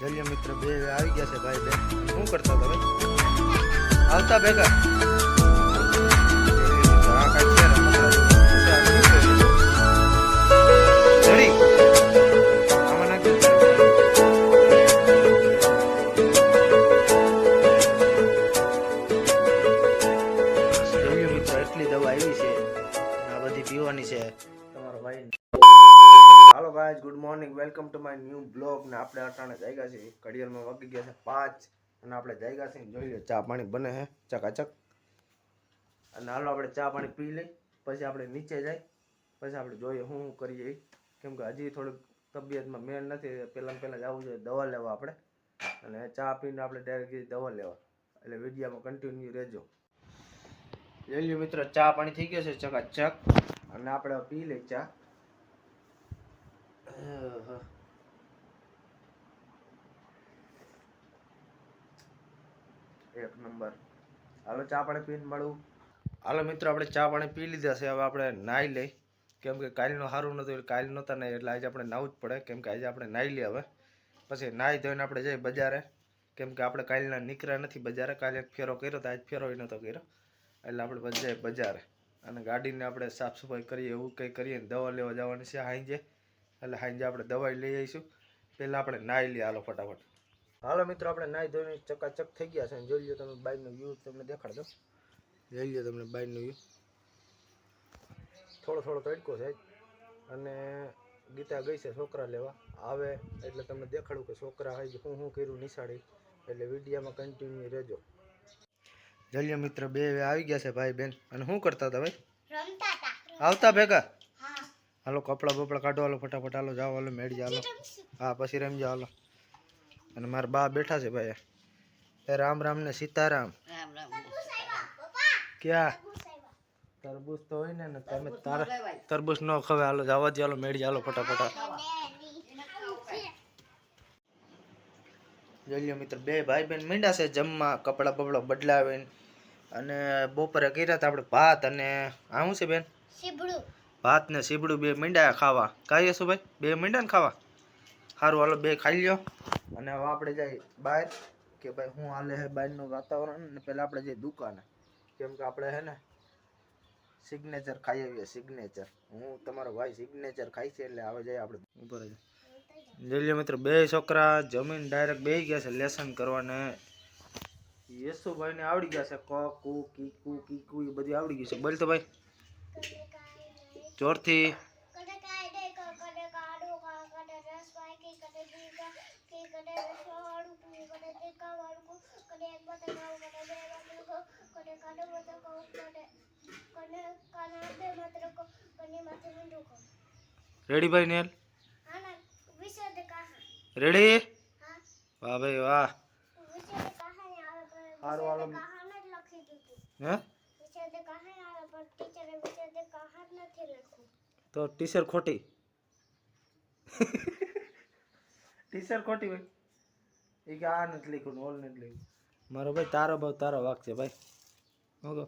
જલ્યો મિત્ર બે આવી ગયા છે ભાઈ બેન. શું કરતા હતા ભાઈ? આવતા ભેગા આ કાંઈ છે રમકડા જડી આમાં નાખી જલ્યો મિત્ર એટલી દવા આવી છે આ બધી પીવાની છે તમારો ભાઈ. Hello guys, good morning, welcome to my new blog. ને આપણે અટાણે જાગ્યા છીએ, ઘડિયાળમાં વાગી ગયા છે 5 અને આપણે જાગ્યા છીએ. જોઈ લો ચા પાણી બને છે ચકાચક. અને હાલો આપણે ચા પાણી પી લઈ, પછી આપણે નીચે જાય, પછી આપણે જોઈએ શું કરીએ. કેમ કે હજી થોડીક તબિયતમાં મેળ નથી, પહેલાં જવું જોઈએ દવા લેવા આપણે. અને ચા પીને આપણે ડાયરેક્ટ દવા લેવા, એટલે વિડીયોમાં કન્ટિન્યુ રહેજો. લઈ લ્યો મિત્ર, ચા પાણી થઈ ગયો છે ચકાચક અને આપણે પી લઈ ચા. એક નંબર. હાલો ચા પાણી પીને મળું. હાલો મિત્રો, આપણે ચા પાણી પી લીધા છે. હવે આપણે નાહી લઈ, કેમ કે કાલનું સારું નહોતું એટલે કાલ નહોતા નહીં, એટલે આજે આપણે નાહવું જ પડે. કેમ કે આજે આપણે નાહી લઈએ. હવે પછી નાહી ધોઈને આપણે જઈએ બજારે, કેમ કે આપણે કાલના નીકળ્યા નથી બજારે. કાલે એક ફેરો કર્યો તો આજ ફેરો નહોતો કર્યો, એટલે આપણે પછી જઈએ બજારે. અને ગાડીને આપણે સાફ સફાઈ કરીએ, એવું કંઈ કરીએ ને દવા લેવા જવાની છે હાંજે, એટલે હાંજે આપણે દવાઈ લઈ આવીશું. પહેલાં આપણે નાહી લઈએ. હાલો ફટાફટ. હાલો મિત્રો, આપણે નાહી ધોઈને ચકાચક થઈ ગયા છે. જોઈ લો તમે બાઇકનો વ્યૂ, તમને દેખાડજો. જોઈ લો તમને બાઇકનો વ્યૂ. થોડો તડકો છે અને ગીતા ગઈ છે છોકરા લેવા. આવે એટલે તમને દેખાડું કે છોકરા હાઈ હું કર્યું નિશાળી, એટલે વિડીયોમાં કન્ટિન્યુ રહેજો. જલ્યો મિત્ર બે આવી ગયા છે ભાઈ બેન. અને શું કરતા હતા ભાઈ? આવતા ભેગા. હાલો કપડાં બપડા કાઢો, હાલો ફટાફટ. હાલો જાઓ, હાલો મેળી હાલો. હા પછી રમજો હાલો. અને મારા બા બેઠા છે ભાઈ. રામ રામ ને સીતારામ. ક્યાં તરબૂચ તો હોય ને, તમે તારા તરબૂચ ન ખવે. હાલો જવા દે, હાલો મેળી હાલો ફટાફટ. જોઈ લો મિત્ર, બે ભાઈ બેન મીંડા છે જમવા, કપડા બપડા બદલાવીને. અને બપોરે કર્યા હતા આપણે ભાત અને આ શું છે બેન? ભાત ને સીબડું બે મીંડા ખાવા. ખાઈએ શું ભાઈ? બે મીંડા ને ખાવા. સારું હાલો બે ખાઈ લ્યો. અને હવે આપણે જઈએ બહાર, કે ભાઈ શું હાલે છે બહારનું વાતાવરણ. ને પહેલાં આપણે જઈએ દુકાને, કેમ કે આપણે છે ને સિગ્નેચર ખાઈ આવીએ. સિગ્નેચર, હું તમારો ભાઈ સિગ્નેચર ખાઈ છે, એટલે આવે જાય આપણે ઉપર જ. જોઈ લો મિત્રો, બે છોકરા જમીન ડાયરેક્ટ બેસી ગયા છે લેસન કરવાને. યશુભાઈ ને આવડી ગયા છે ક કુ કીકુ કીકુ એ બધી આવડી ગઈ છે. બોલ તો ભાઈ જોરથી. રેડી ભાઈ નેલ? રેડી? વાહ ભાઈ વાહ. સારું હાલો. હે તો ટીચર ખોટી. ટીચર ખોટી ભાઈ. એ કે આ નથી લખ્યું, ઓલ નથી લખ્યું. મારો ભાઈ તારો ભાવ તારો વાક છે ભાઈ. ઓકે.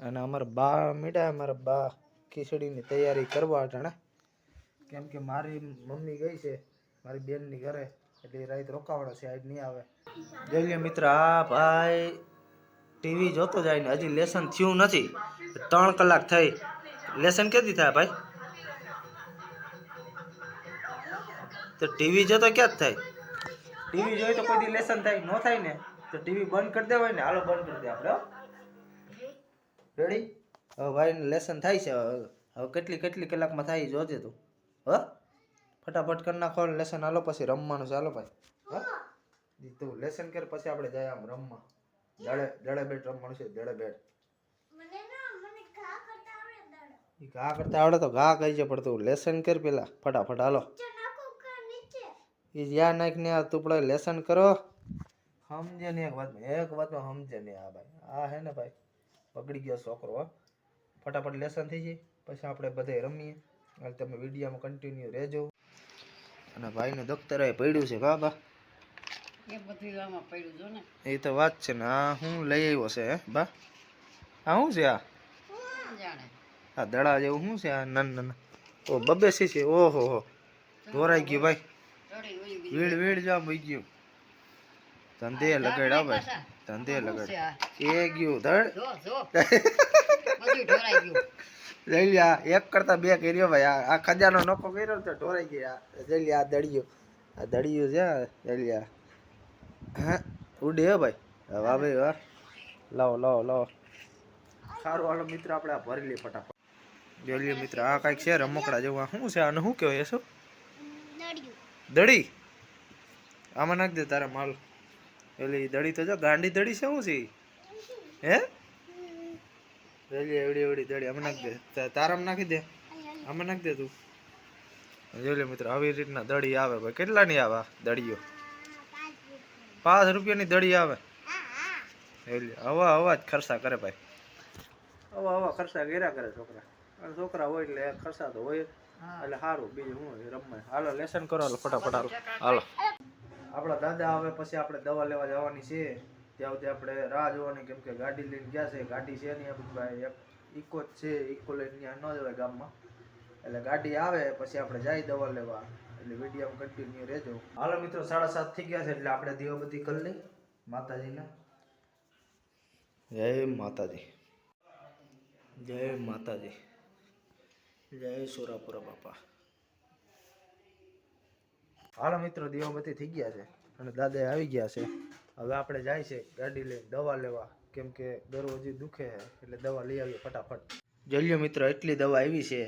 અને અમારા બા મીઠા, અમારા બા ખીચડીની તૈયારી કરવા અટાણે, કેમ કે મારી મમ્મી ગઈ છે મારી બેનની ઘરે, એટલે રાત રોકાવાનો છે, આજ નહીં આવે. જોઈ લે મિત્ર, આ ભાઈ ટીવી જોતો જાય ને હજી લેસન થયું નથી. 3 કલાક થઈ, લેસન કેદી થાય ભાઈ? તો ટીવી જોતો ક્યાં થાય? ટીવી જોઈ તો કોઈ દી લેસન થાય ન થાય ને, તો ટીવી બંધ કરી દેવાય ને. હાલો બંધ કરી દે આપણે. રેડી? હવે ભાઈને લેસન થાય છે. હવે કેટલી કલાકમાં થાય જોજે તું. હ ફટાફટ કરી નાખો લેસન. હાલો પછી રમવાનું છે. હાલો ભાઈ તું લેસન કર, પછી આપણે જાય આમ રમવા. દડે બેટ રમવાનું છે. દડે બેટ ઘા કરતા આવડે તો ઘા કહી છે, પણ તું લેસન કર પેલા ફટાફટ. હાલો એ જ્યાં નાખ ને તું પડે લેસન કરો. સમજે ને એક વાતમાં સમજે ને. આ ભાઈ આ હે ને ભાઈ બગડી ગયો છોકરો. ફટાફટ લેસન થઈ જાય, પછી આપણે બધે રમીએ. એટલે તમે વિડીયોમાં કન્ટિન્યુ રહેજો. અને ભાઈને દફતરે પડ્યું છે બાબા, એ તો વાત છે ને. આ હું લઈ આવ્યો છે હે બા? આ શું છે? આ દડા જેવું શું છે? આ નાના ઓ બબે સી છે. ઓહો હો ધોરાઈ ગયું ભાઈ. વીડ વીડ જો મૂઈ ગયું ધંધે લગાડ્યા ભાઈ ધંધે લગાડ એ ગયું ધડ જઈ લ્યા એક કરતા બે કર્યો ભાઈ આ ખજાનો નફો કર્યો તો ઢોરાઈ ગયા જઈ લ્યા આ દળિયું છે જઈ લ્યા હા ઉડે હે ભાઈ વાહ ભાઈ વાહ લાવો લાવો લાવો સારું હાલો મિત્ર આપણે આ ભરી લઈએ ફટાફટ જોઈ મિત્ર આ કઈક છે રમકડા જેવું આ શું છે આને શું કહેવાય શું દડી આમાં નાખ દે તારા માલ એલી દડી તો જો ગાંડી દડી છે શું છે હે એવડી એવડી દડી આમાં નાખ દે તારામાં નાખી દે આમાં નાખ દે તું જોઈ લે મિત્ર આવી રીતના દડી આવે ભાઈ કેટલાની આવે દડીઓ 5 રૂપિયાની દડી આવે હવા હવા જ ખર્ચા કરે ભાઈ હવા હવા ખર્ચા કર્યા કરે છોકરા છોકરા હોય એટલે ખર્ચા તો હોય એટલે સારું બીજું હું રમવાય હાલો લેસન કરો ફટાફટ હાલો આપણા દાદા આવે પછી આપણે દવા લેવા જવાની છે ત્યાં સુધી આપણે રાહ જોવાની કેમ કે ગાડી લઈને ગયા છે ગાડી છે નહીં ભાઈ એક ઇકો જ છે ઇકો લઈને ત્યાં ન જવાય ગામમાં એટલે ગાડી આવે પછી આપણે જાય દવા લેવા એટલે વિડીયોમાં કન્ટિન્યુ રહેજો હાલો મિત્રો 7:30 થઈ ગયા છે એટલે આપણે દીવાબત્તી કરી લઈ માતાજીને જય માતાજી જય માતાજી જય સુરાપુરા બાપા હાલો મિત્રો દીવાબત્તી થઈ ગયા છે અને દાદા આવી ગયા છે હવે આપણે જાય છે ગાડી લઈને દવા લેવા કેમ કે દરરોજ દુખે છે એટલે દવા લઈ આવીએ ફટાફટ જલ્યો મિત્રો એટલી દવા આવી છે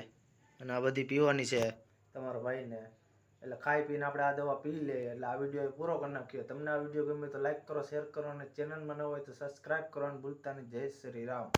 અને આ બધી પીવાની છે તમારા ભાઈને એટલે ખાઈ પીને આપણે આ દવા પી લઈએ એટલે આ વિડીયો પૂરો કરી નાખ્યો તમને આ વિડીયો ગમે તો લાઈક કરો શેર કરો અને ચેનલમાં ન હોય તો સબસ્ક્રાઈબ કરવાનું ભૂલતા નહીં જય શ્રી રામ